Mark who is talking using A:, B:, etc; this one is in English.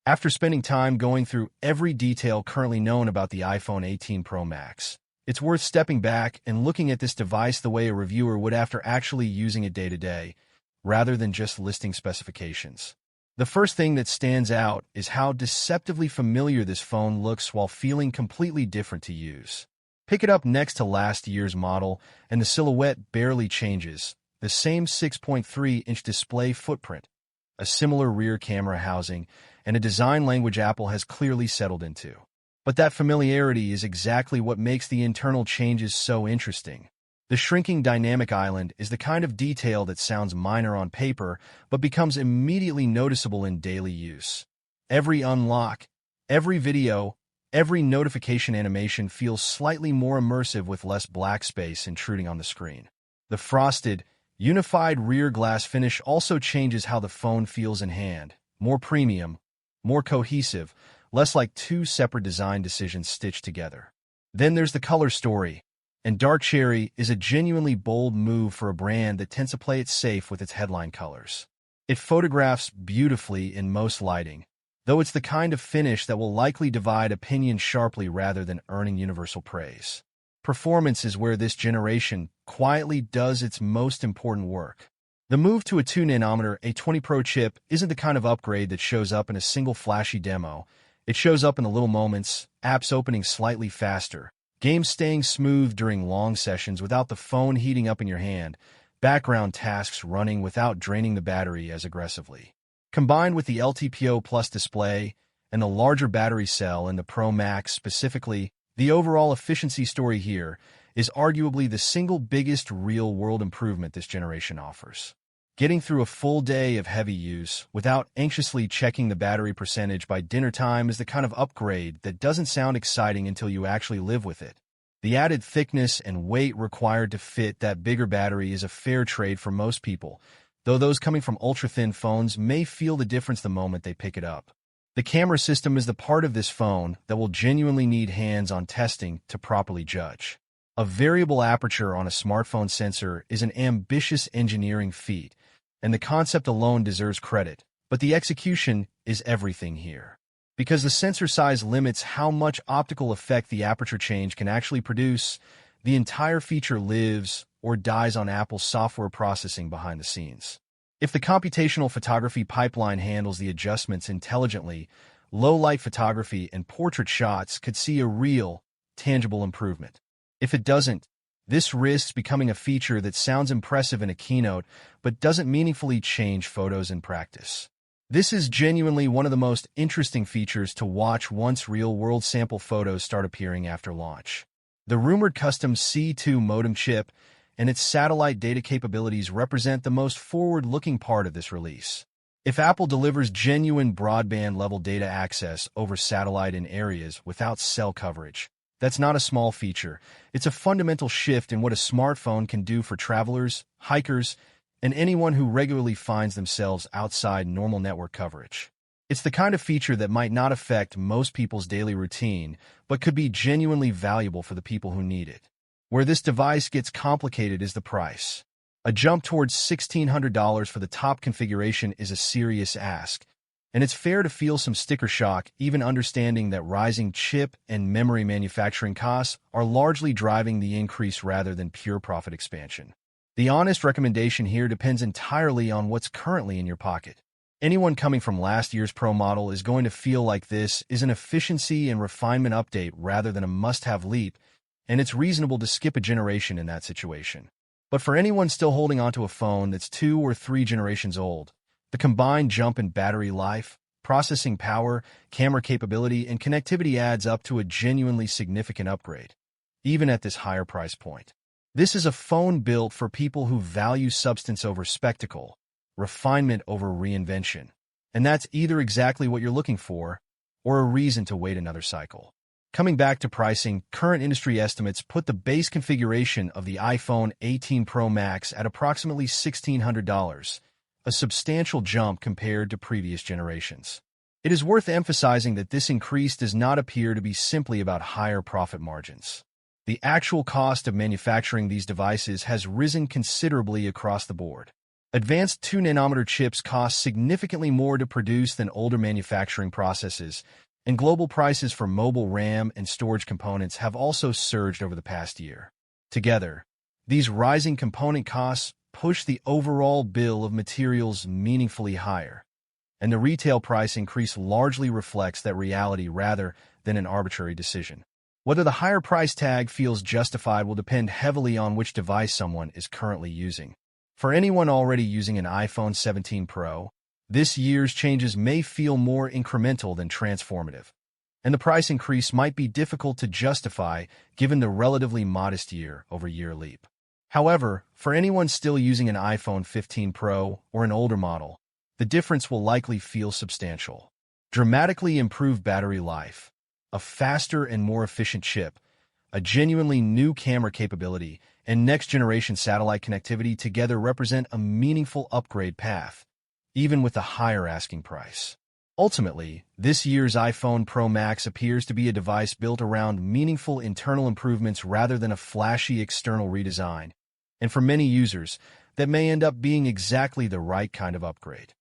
A: After spending time going through every detail currently known about the iPhone 18 Pro Max, it's worth stepping back and looking at this device the way a reviewer would after actually using it day to day, rather than just listing specifications. The first thing that stands out is how deceptively familiar this phone looks while feeling completely different to use. Pick it up next to last year's model, and the silhouette barely changes. The same 6.3-inch display footprint, a similar rear camera housing, and a design language Apple has clearly settled into. But that familiarity is exactly what makes the internal changes so interesting. The shrinking dynamic island is the kind of detail that sounds minor on paper, but becomes immediately noticeable in daily use. Every unlock, every video, every notification animation feels slightly more immersive with less black space intruding on the screen. The frosted, unified rear glass finish also changes how the phone feels in hand. More premium, more cohesive, less like two separate design decisions stitched together. Then there's the color story. And dark cherry is a genuinely bold move for a brand that tends to play it safe with its headline colors. It photographs beautifully in most lighting, though it's the kind of finish that will likely divide opinion sharply rather than earning universal praise. Performance is where this generation quietly does its most important work. The move to a 2nm A20 Pro chip isn't the kind of upgrade that shows up in a single flashy demo. It shows up in the little moments, apps opening slightly faster, games staying smooth during long sessions without the phone heating up in your hand, background tasks running without draining the battery as aggressively. Combined with the LTPO Plus display and the larger battery cell in the Pro Max specifically, the overall efficiency story here is arguably the single biggest real-world improvement this generation offers. Getting through a full day of heavy use without anxiously checking the battery percentage by dinner time is the kind of upgrade that doesn't sound exciting until you actually live with it. The added thickness and weight required to fit that bigger battery is a fair trade for most people, though those coming from ultra-thin phones may feel the difference the moment they pick it up. The camera system is the part of this phone that will genuinely need hands-on testing to properly judge. A variable aperture on a smartphone sensor is an ambitious engineering feat, and the concept alone deserves credit, but the execution is everything here. Because the sensor size limits how much optical effect the aperture change can actually produce, the entire feature lives or dies on Apple's software processing behind the scenes. If the computational photography pipeline handles the adjustments intelligently, low-light photography and portrait shots could see a real, tangible improvement. If it doesn't, this risks becoming a feature that sounds impressive in a keynote but doesn't meaningfully change photos in practice. This is genuinely one of the most interesting features to watch once real-world sample photos start appearing after launch. The rumored custom C2 modem chip and its satellite data capabilities represent the most forward-looking part of this release. If Apple delivers genuine broadband-level data access over satellite in areas without cell coverage, that's not a small feature. It's a fundamental shift in what a smartphone can do for travelers, hikers, and anyone who regularly finds themselves outside normal network coverage. It's the kind of feature that might not affect most people's daily routine, but could be genuinely valuable for the people who need it. Where this device gets complicated is the price. A jump towards $1,600 for the top configuration is a serious ask, and it's fair to feel some sticker shock even understanding that rising chip and memory manufacturing costs are largely driving the increase rather than pure profit expansion. The honest recommendation here depends entirely on what's currently in your pocket. Anyone coming from last year's Pro model is going to feel like this is an efficiency and refinement update rather than a must-have leap, and it's reasonable to skip a generation in that situation. But for anyone still holding onto a phone that's 2 or 3 generations old, the combined jump in battery life, processing power, camera capability, and connectivity adds up to a genuinely significant upgrade, even at this higher price point. This is a phone built for people who value substance over spectacle, refinement over reinvention, and that's either exactly what you're looking for or a reason to wait another cycle. Coming back to pricing, current industry estimates put the base configuration of the iPhone 18 Pro Max at approximately $1,600, a substantial jump compared to previous generations. It is worth emphasizing that this increase does not appear to be simply about higher profit margins. The actual cost of manufacturing these devices has risen considerably across the board. Advanced 2-nanometer chips cost significantly more to produce than older manufacturing processes, and global prices for mobile RAM and storage components have also surged over the past year. Together, these rising component costs push the overall bill of materials meaningfully higher, and the retail price increase largely reflects that reality rather than an arbitrary decision. Whether the higher price tag feels justified will depend heavily on which device someone is currently using. For anyone already using an iPhone 17 Pro, this year's changes may feel more incremental than transformative, and the price increase might be difficult to justify given the relatively modest year-over-year leap. However, for anyone still using an iPhone 15 Pro or an older model, the difference will likely feel substantial. Dramatically improved battery life, a faster and more efficient chip, a genuinely new camera capability, and next-generation satellite connectivity together represent a meaningful upgrade path, even with a higher asking price. Ultimately, this year's iPhone Pro Max appears to be a device built around meaningful internal improvements rather than a flashy external redesign, and for many users, that may end up being exactly the right kind of upgrade.